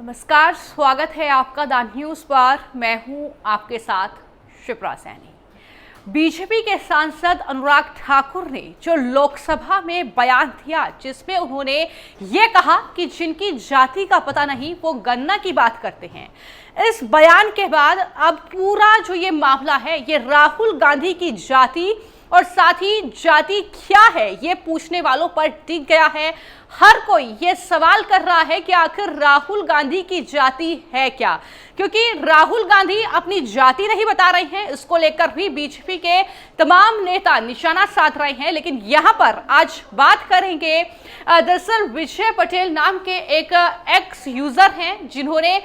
नमस्कार, स्वागत है आपका द न्यूज़ पर। मैं हूं आपके साथ शिप्रा सैनी। बीजेपी के सांसद अनुराग ठाकुर ने जो लोकसभा में बयान दिया, जिसमें उन्होंने ये कहा कि जिनकी जाति का पता नहीं वो गन्ना की बात करते हैं। इस बयान के बाद अब पूरा जो ये मामला है ये राहुल गांधी की जाति और साथ ही जाति क्या है ये पूछने वालों पर टिक गया है। हर कोई ये सवाल कर रहा है कि आखिर राहुल गांधी की जाति है क्या, क्योंकि राहुल गांधी अपनी जाति नहीं बता रहे हैं। इसको लेकर भी बीजेपी के तमाम नेता निशाना साध रहे हैं। लेकिन यहाँ पर आज बात करेंगे, दरअसल विजय पटेल नाम के एक एक्स यूजर हैं जिन्होंने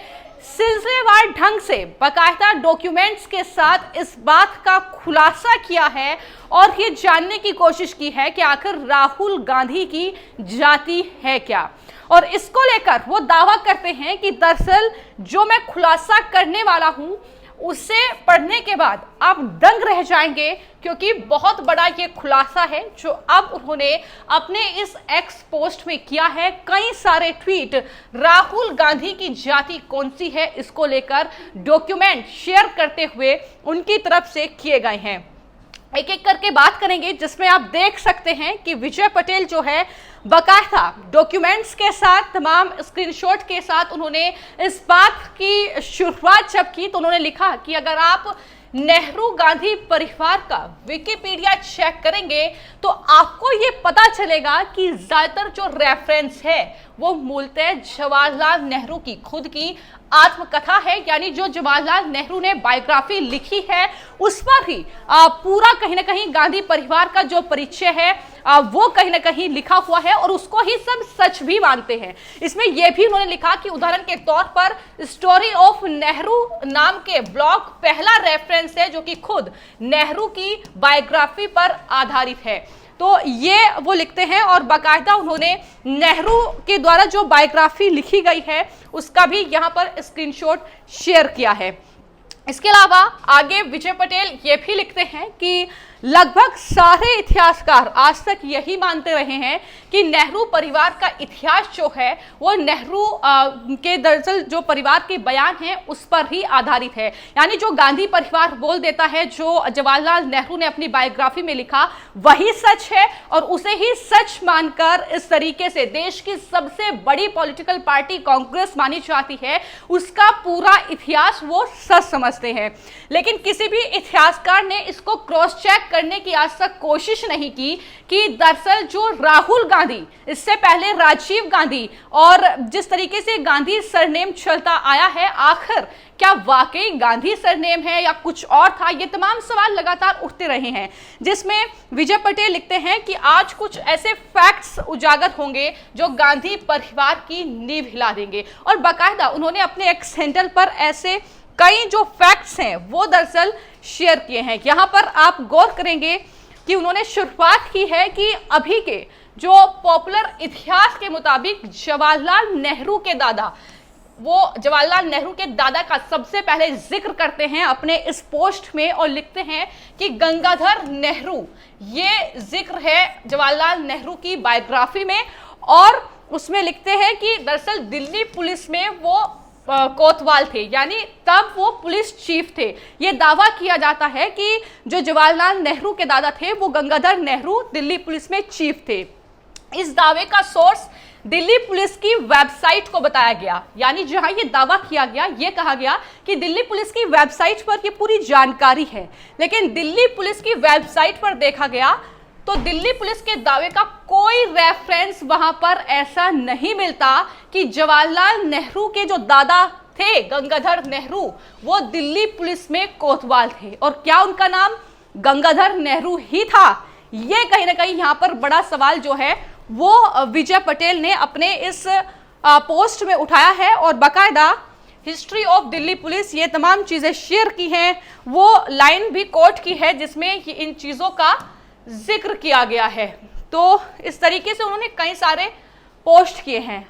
सिलसिलेवार ढंग से बाकायदा डॉक्यूमेंट्स के साथ इस बात का खुलासा किया है और ये जानने की कोशिश की है कि आखिर राहुल गांधी की जाति है क्या। और इसको लेकर वो दावा करते हैं कि दरअसल जो मैं खुलासा करने वाला हूं उसे पढ़ने के बाद आप दंग रह जाएंगे, क्योंकि बहुत बड़ा ये खुलासा है जो अब उन्होंने अपने इस एक्स पोस्ट में किया है। कई सारे ट्वीट राहुल गांधी की जाति कौन सी है इसको लेकर डॉक्यूमेंट शेयर करते हुए उनकी तरफ से किए गए हैं। एक एक करके बात करेंगे, जिसमें आप देख सकते हैं कि विजय पटेल जो है बाकायदा डॉक्यूमेंट्स के साथ, तमाम स्क्रीनशॉट के साथ उन्होंने इस बात की शुरुआत जब की तो उन्होंने लिखा कि अगर आप नेहरू गांधी परिवार का विकिपीडिया चेक करेंगे तो आपको ये पता चलेगा कि ज्यादातर जो रेफरेंस है वो मूलतः जवाहरलाल नेहरू की खुद की आत्मकथा है। यानी जो जवाहरलाल नेहरू ने बायोग्राफी लिखी है उस पर ही पूरा कहीं ना कहीं गांधी परिवार का जो परिचय है वो कहीं ना कहीं लिखा हुआ है और उसको ही सब सच भी मानते हैं। इसमें यह भी उन्होंने लिखा कि उदाहरण के तौर पर स्टोरी ऑफ नेहरू नाम के ब्लॉग पहला रेफरेंस है जो कि खुद नेहरू की बायोग्राफी पर आधारित है। तो ये वो लिखते हैं और बाकायदा उन्होंने नेहरू के द्वारा जो बायोग्राफी लिखी गई है उसका भी यहाँ पर स्क्रीनशॉट शेयर किया है। इसके अलावा आगे विजय पटेल ये भी लिखते हैं कि लगभग सारे इतिहासकार आज तक यही मानते रहे हैं कि नेहरू परिवार का इतिहास जो है वो नेहरू के दरअसल जो परिवार के बयान हैं उस पर ही आधारित है। यानी जो गांधी परिवार बोल देता है, जो जवाहरलाल नेहरू ने अपनी बायोग्राफी में लिखा वही सच है और उसे ही सच मानकर इस तरीके से देश की सबसे बड़ी पॉलिटिकल पार्टी कांग्रेस मानी जाती है, उसका पूरा इतिहास वो सच समझते हैं। लेकिन किसी भी इतिहासकार ने इसको क्रॉस चेक करने की आज तक कोशिश नहीं की कि दरअसल जो राहुल गांधी, इससे पहले राजीव गांधी और जिस तरीके से गांधी सरनेम चलता आया है, आखिर क्या वाकई गांधी सरनेम है या कुछ और था। ये तमाम सवाल लगातार उठते रहे हैं, जिसमें विजय पटेल लिखते हैं कि आज कुछ ऐसे फैक्ट्स उजागर होंगे जो गांधी परिवार की नींव हिला देंगे। और बाकायदा उन्होंने अपने एक्स हैंडल पर ऐसे कई जो फैक्ट्स हैं वो दरअसल शेयर किए हैं। यहाँ पर आप गौर करेंगे कि उन्होंने शुरुआत की है कि अभी के जो पॉपुलर इतिहास के मुताबिक जवाहरलाल नेहरू के दादा, वो जवाहरलाल नेहरू के दादा का सबसे पहले जिक्र करते हैं अपने इस पोस्ट में और लिखते हैं कि गंगाधर नेहरू, ये जिक्र है जवाहरलाल नेहरू की बायोग्राफी में। और उसमें लिखते हैं कि दरअसल दिल्ली पुलिस में वो कोतवाल थे, यानी तब वो पुलिस चीफ थे। ये दावा किया जाता है कि जो जवाहरलाल नेहरू के दादा थे वो गंगाधर नेहरू दिल्ली पुलिस में चीफ थे। इस दावे का सोर्स दिल्ली पुलिस की वेबसाइट को बताया गया, यानी जहां ये दावा किया गया, ये कहा गया कि दिल्ली पुलिस की वेबसाइट पर ये पूरी जानकारी है। लेकिन दिल्ली पुलिस की वेबसाइट पर देखा गया तो दिल्ली पुलिस के दावे का कोई रेफरेंस वहां पर ऐसा नहीं मिलता कि जवाहरलाल नेहरू के जो दादा थे गंगाधर नेहरू वो दिल्ली पुलिस में कोतवाल थे। और क्या उनका नाम गंगाधर नेहरू ही था? ये कहीं ना कहीं यहाँ पर बड़ा सवाल जो है वो विजय पटेल ने अपने इस पोस्ट में उठाया है और बाकायदा हिस्ट्री ऑफ दिल्ली पुलिस ये तमाम चीजें शेयर की हैं। वो लाइन भी कोट की है जिसमें इन चीजों का जिक्र किया गया है। तो इस तरीके से उन्होंने कई सारे पोस्ट किए हैं।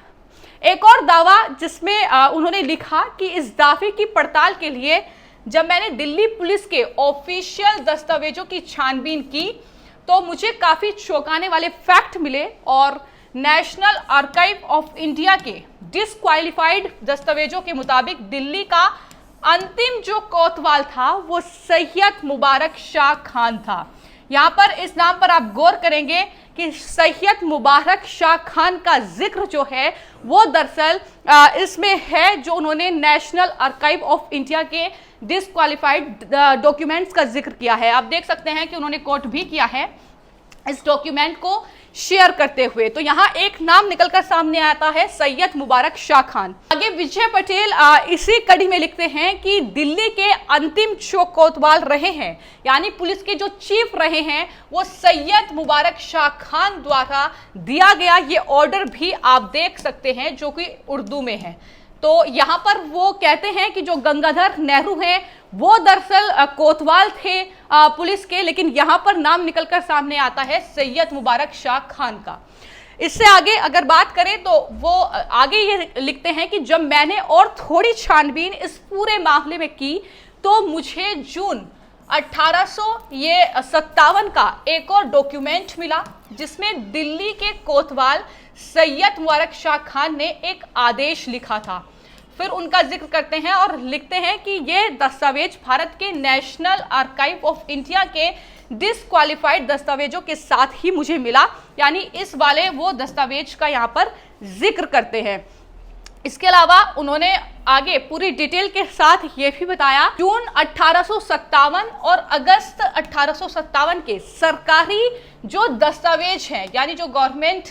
एक और दावा जिसमें उन्होंने लिखा कि इस दावे की पड़ताल के लिए जब मैंने दिल्ली पुलिस के ऑफिशियल दस्तावेजों की छानबीन की तो मुझे काफी चौंकाने वाले फैक्ट मिले और नेशनल आर्काइव ऑफ इंडिया के डिस्क्वालिफाइड दस्तावेजों के मुताबिक दिल्ली का अंतिम जो कोतवाल था वो सैयद मुबारक शाह खान था। यहाँ पर इस नाम पर आप गौर करेंगे कि सैयद मुबारक शाह खान का जिक्र जो है वो दरअसल इसमें है, जो उन्होंने नेशनल आर्काइव ऑफ इंडिया के डिस्क्वालिफाइड डॉक्यूमेंट्स का जिक्र किया है। आप देख सकते हैं कि उन्होंने कोट भी किया है इस डॉक्यूमेंट को शेयर करते हुए। तो यहाँ एक नाम निकलकर सामने आता है, सैयद मुबारक शाह खान। आगे विजय पटेल इसी कड़ी में लिखते हैं कि दिल्ली के अंतिम जो कोतवाल रहे हैं, यानी पुलिस के जो चीफ रहे हैं, वो सैयद मुबारक शाह खान द्वारा दिया गया ये ऑर्डर भी आप देख सकते हैं, जो कि उर्दू में है। तो यहाँ पर वो कहते हैं कि जो गंगाधर नेहरू हैं वो दरअसल कोतवाल थे पुलिस के, लेकिन यहाँ पर नाम निकलकर सामने आता है सैयद मुबारक शाह खान का। इससे आगे अगर बात करें तो वो आगे ये लिखते हैं कि जब मैंने और थोड़ी छानबीन इस पूरे मामले में की तो मुझे जून 1857 का एक और डॉक्यूमेंट मिला, जिसमें दिल्ली के कोतवाल सैयद मुबारक शाह खान ने एक आदेश लिखा था। फिर उनका जिक्र करते हैं और लिखते हैं कि ये दस्तावेज भारत के नेशनल आर्काइव ऑफ इंडिया के डिस्क्वालिफाइड दस्तावेजों के साथ ही मुझे मिला, यानी इस वाले वो दस्तावेज का यहाँ पर जिक्र करते हैं। इसके अलावा उन्होंने आगे पूरी डिटेल के साथ ये भी बताया, जून 1857 और अगस्त 1857 के सरकारी जो दस्तावेज हैं, यानी जो गवर्नमेंट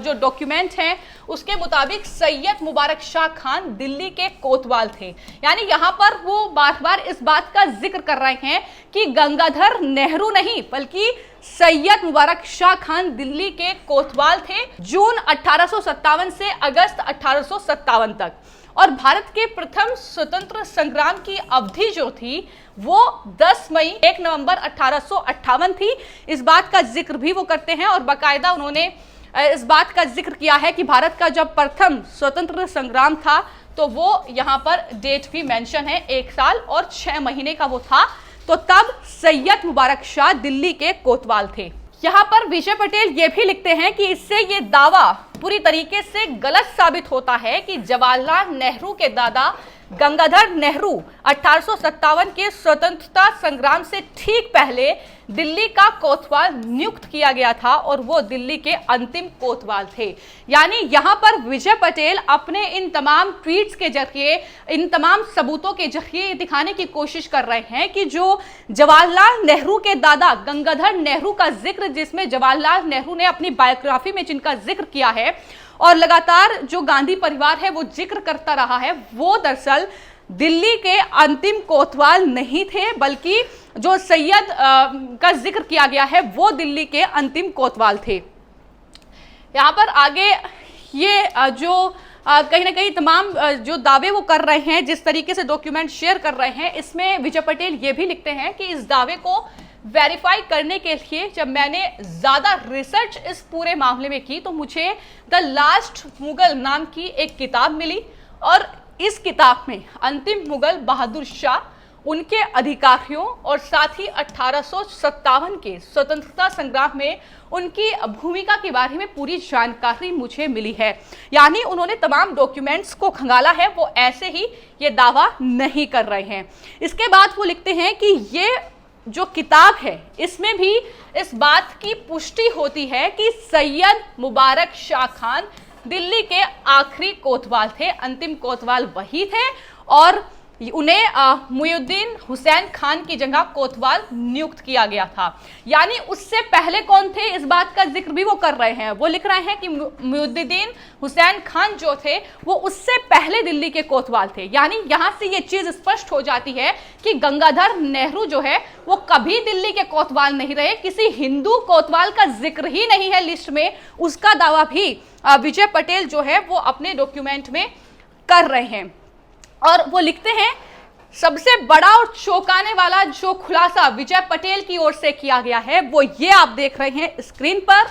जो डॉक्यूमेंट हैं, उसके मुताबिक सैयद मुबारक शाह खान दिल्ली के कोतवाल थे। यानी यहाँ पर वो बार बार इस बात का जिक्र कर रहे हैं कि गंगाधर नेहरू नहीं बल्कि सैयद मुबारक शाह खान दिल्ली के कोतवाल थे जून 1857 से अगस्त 1857 तक। और भारत के प्रथम स्वतंत्र संग्राम की अवधि जो थी वो 10 मई 1 नवंबर 1858 थी। इस बात का जिक्र भी वो करते हैं और बाकायदा उन्होंने इस बात का जिक्र किया है कि भारत का जब प्रथम स्वतंत्र संग्राम था तो वो यहाँ पर डेट भी मेंशन है, 1 साल और 6 महीने का वो था, तो तब सैयद मुबारक शाह दिल्ली के कोतवाल थे। यहाँ पर विजय पटेल ये भी लिखते हैं कि इससे ये दावा पूरी तरीके से गलत साबित होता है कि जवाहरलाल नेहरू के दादा गंगाधर नेहरू 1857 के स्वतंत्रता संग्राम से ठीक पहले दिल्ली का कोतवाल नियुक्त किया गया था और वो दिल्ली के अंतिम कोतवाल थे। यानी यहाँ पर विजय पटेल अपने इन तमाम ट्वीट्स के जरिए, इन तमाम सबूतों के जरिए दिखाने की कोशिश कर रहे हैं कि जो जवाहरलाल नेहरू के दादा गंगाधर नेहरू का जिक्र, जिसमें जवाहरलाल नेहरू ने अपनी बायोग्राफी में जिनका जिक्र किया है और लगातार जो गांधी परिवार है वो जिक्र करता रहा है, वो दरअसल दिल्ली के अंतिम कोतवाल नहीं थे, बल्कि जो सैयद का जिक्र किया गया है वो दिल्ली के अंतिम कोतवाल थे। यहाँ पर आगे ये जो कहीं ना कहीं तमाम जो दावे वो कर रहे हैं, जिस तरीके से डॉक्यूमेंट शेयर कर रहे हैं, इसमें विजय पटेल ये भी लिखते हैं कि इस दावे को वेरीफाई करने के लिए जब मैंने ज़्यादा रिसर्च इस पूरे मामले में की तो मुझे द लास्ट मुगल नाम की एक किताब मिली और इस किताब में अंतिम मुगल बहादुर शाह, उनके अधिकारियों और साथ ही 1857 के स्वतंत्रता संग्राम में उनकी भूमिका के बारे में पूरी जानकारी मुझे मिली है। यानी उन्होंने तमाम डॉक्यूमेंट्स को खंगाला है, वो ऐसे ही ये दावा नहीं कर रहे हैं। इसके बाद वो लिखते हैं कि ये जो किताब है इसमें भी इस बात की पुष्टि होती है कि सैयद मुबारक शाह खान दिल्ली के आखिरी कोतवाल थे, अंतिम कोतवाल वही थे और उन्हें मुइनुद्दीन हुसैन खान की जगह कोतवाल नियुक्त किया गया था। यानी उससे पहले कौन थे, इस बात का जिक्र भी वो कर रहे हैं। वो लिख रहे हैं कि मुइनुद्दीन हुसैन खान जो थे वो उससे पहले दिल्ली के कोतवाल थे। यानी यहाँ से ये चीज़ स्पष्ट हो जाती है कि गंगाधर नेहरू जो है वो कभी दिल्ली के कोतवाल नहीं रहे, किसी हिंदू कोतवाल का जिक्र ही नहीं है लिस्ट में। उसका दावा भी विजय पटेल जो है वो अपने डॉक्यूमेंट में कर रहे हैं। और वो लिखते हैं सबसे बड़ा और चौंकाने वाला जो खुलासा विजय पटेल की ओर से किया गया है वो ये आप देख रहे हैं स्क्रीन पर,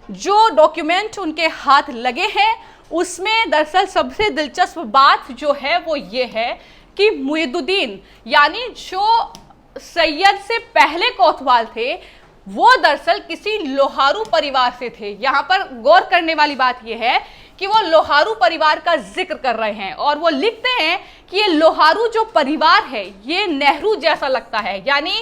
जो डॉक्यूमेंट उनके हाथ लगे हैं उसमें दरअसल सबसे दिलचस्प बात जो है वो ये है कि मुइनुद्दीन यानी जो सैयद से पहले कोतवाल थे वो दरअसल किसी लोहारू परिवार से थे। यहाँ पर गौर करने वाली बात यह है कि वो लोहारू परिवार का जिक्र कर रहे हैं और वो लिखते हैं कि ये लोहारू जो परिवार है ये नेहरू जैसा लगता है, यानी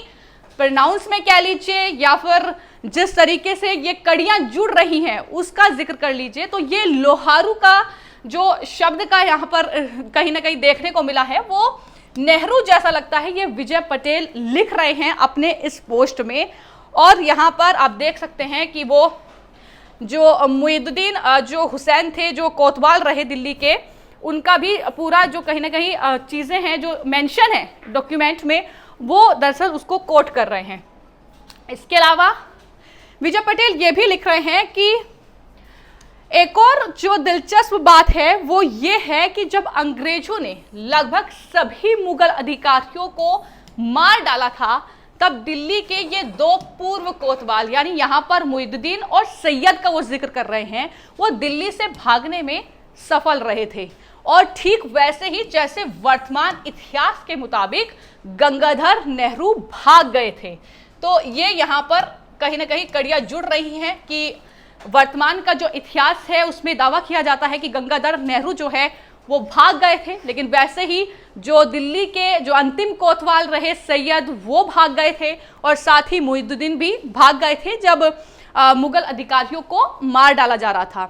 प्रोनाउंस में कह लीजिए या फिर जिस तरीके से ये कड़ियां जुड़ रही हैं उसका जिक्र कर लीजिए, तो ये लोहारू का जो शब्द का यहाँ पर कहीं ना कहीं देखने को मिला है वो नेहरू जैसा लगता है। ये विजय पटेल लिख रहे हैं अपने इस पोस्ट में। और यहाँ पर आप देख सकते हैं कि वो जो मुइनुद्दीन जो हुसैन थे जो कोतवाल रहे दिल्ली के, उनका भी पूरा जो कहीं ना कहीं चीज़ें हैं जो मेंशन है डॉक्यूमेंट में, वो दरअसल उसको कोट कर रहे हैं। इसके अलावा विजय पटेल ये भी लिख रहे हैं कि एक और जो दिलचस्प बात है वो ये है कि जब अंग्रेजों ने लगभग सभी मुगल अधिकारियों को मार डाला था तब दिल्ली के ये दो पूर्व कोतवाल, यानी यहाँ पर मुइनुद्दीन और सैयद का वो जिक्र कर रहे हैं, वो दिल्ली से भागने में सफल रहे थे। और ठीक वैसे ही जैसे वर्तमान इतिहास के मुताबिक गंगाधर नेहरू भाग गए थे। तो ये यहाँ पर कहीं ना कहीं कड़ियां जुड़ रही हैं कि वर्तमान का जो इतिहास है उसमें दावा किया जाता है कि गंगाधर नेहरू जो है वो भाग गए थे, लेकिन वैसे ही जो दिल्ली के जो अंतिम कोतवाल रहे सैयद वो भाग गए थे और साथ ही मुइनुद्दीन भी भाग गए थे जब मुगल अधिकारियों को मार डाला जा रहा था।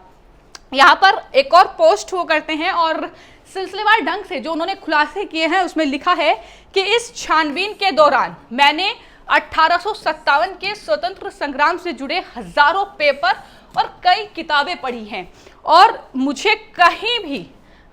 यहाँ पर एक और पोस्ट वो करते हैं और सिलसिलेवार ढंग से जो उन्होंने खुलासे किए हैं उसमें लिखा है कि इस छानबीन के दौरान मैंने 1857 के स्वतंत्र संग्राम से जुड़े हजारों पेपर और कई किताबें पढ़ी हैं और मुझे कहीं भी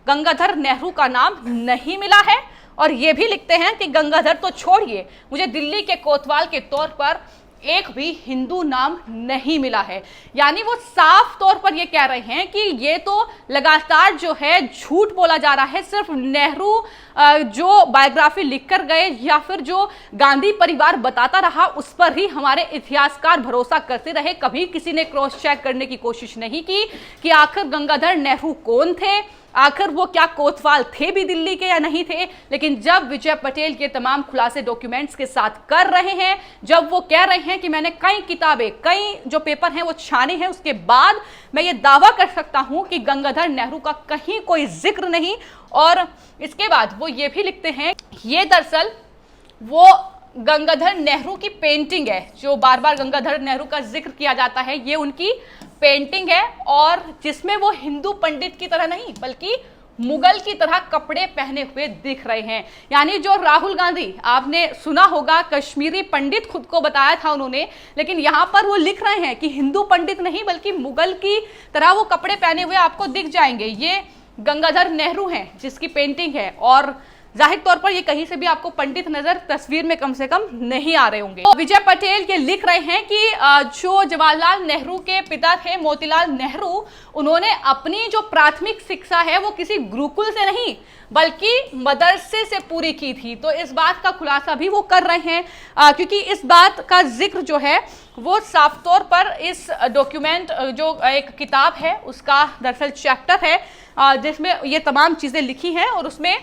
गंगाधर नेहरू का नाम नहीं मिला है। और ये भी लिखते हैं कि गंगाधर तो छोड़िए, मुझे दिल्ली के कोतवाल के तौर पर एक भी हिंदू नाम नहीं मिला है। यानी वो साफ तौर पर ये कह रहे हैं कि ये तो लगातार जो है झूठ बोला जा रहा है। सिर्फ नेहरू जो बायोग्राफी लिख कर गए या फिर जो गांधी परिवार बताता रहा उस पर ही हमारे इतिहासकार भरोसा करते रहे। कभी किसी ने क्रॉस चेक करने की कोशिश नहीं की कि आखिर गंगाधर नेहरू कौन थे, आखिर वो क्या कोतवाल थे भी दिल्ली के या नहीं थे। लेकिन जब विजय पटेल के तमाम खुलासे डॉक्यूमेंट्स के साथ कर रहे हैं, जब वो कह रहे हैं कि मैंने कई किताबें, कई जो पेपर हैं वो छाने हैं, उसके बाद मैं ये दावा कर सकता हूं कि गंगाधर नेहरू का कहीं कोई जिक्र नहीं। और इसके बाद वो ये भी लिखते हैं, ये दरअसल वो गंगाधर नेहरू की पेंटिंग है, जो बार बार गंगाधर नेहरू का जिक्र किया जाता है, ये उनकी पेंटिंग है और जिसमें वो हिंदू पंडित की तरह नहीं बल्कि मुगल की तरह कपड़े पहने हुए दिख रहे हैं। यानी जो राहुल गांधी, आपने सुना होगा कश्मीरी पंडित खुद को बताया था उन्होंने, लेकिन यहाँ पर वो लिख रहे हैं कि हिंदू पंडित नहीं बल्कि मुगल की तरह वो कपड़े पहने हुए आपको दिख जाएंगे। ये गंगाधर नेहरू हैं जिसकी पेंटिंग है और जाहिर तौर पर ये कहीं से भी आपको पंडित नजर तस्वीर में कम से कम नहीं आ रहे होंगे। तो विजय पटेल ये लिख रहे हैं कि जो जवाहरलाल नेहरू के पिता थे मोतीलाल नेहरू, उन्होंने अपनी जो प्राथमिक शिक्षा है वो किसी गुरुकुल से नहीं बल्कि मदरसे से पूरी की थी। तो इस बात का खुलासा भी वो कर रहे हैं क्योंकि इस बात का जिक्र जो है वो साफ तौर पर इस डॉक्यूमेंट जो एक किताब है उसका दरअसल चैप्टर है जिसमें ये तमाम चीजें लिखी हैं और उसमें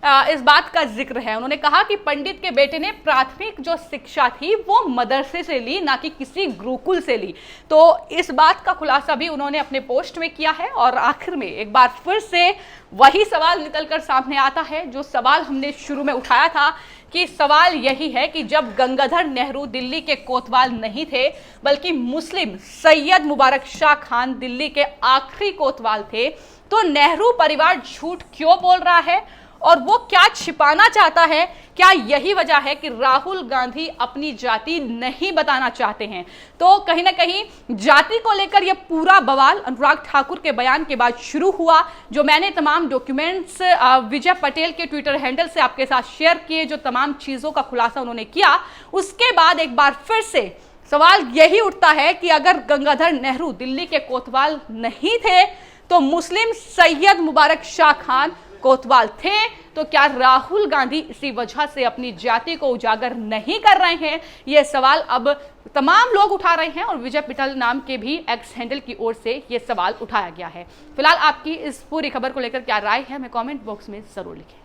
इस बात का जिक्र है। उन्होंने कहा कि पंडित के बेटे ने प्राथमिक जो शिक्षा थी वो मदरसे से ली, ना कि किसी गुरुकुल से ली। तो इस बात का खुलासा भी उन्होंने अपने पोस्ट में किया है। और आखिर में एक बार फिर से वही सवाल निकलकर सामने आता है जो सवाल हमने शुरू में उठाया था कि सवाल यही है कि जब गंगाधर नेहरू दिल्ली के कोतवाल नहीं थे बल्कि मुस्लिम सैयद मुबारक शाह खान दिल्ली के आखिरी कोतवाल थे, तो नेहरू परिवार झूठ क्यों बोल रहा है और वो क्या छिपाना चाहता है? क्या यही वजह है कि राहुल गांधी अपनी जाति नहीं बताना चाहते हैं? तो कहीं ना कहीं जाति को लेकर यह पूरा बवाल अनुराग ठाकुर के बयान के बाद शुरू हुआ। जो मैंने तमाम डॉक्यूमेंट्स विजय पटेल के ट्विटर हैंडल से आपके साथ शेयर किए, जो तमाम चीज़ों का खुलासा उन्होंने किया, उसके बाद एक बार फिर से सवाल यही उठता है कि अगर गंगाधर नेहरू दिल्ली के कोतवाल नहीं थे तो मुस्लिम सैयद मुबारक शाह खान कोतवाल थे, तो क्या राहुल गांधी इसी वजह से अपनी जाति को उजागर नहीं कर रहे हैं? यह सवाल अब तमाम लोग उठा रहे हैं और विजय पटेल नाम के भी एक्स हैंडल की ओर से यह सवाल उठाया गया है। फिलहाल आपकी इस पूरी खबर को लेकर क्या राय है, हमें कमेंट बॉक्स में जरूर लिखें।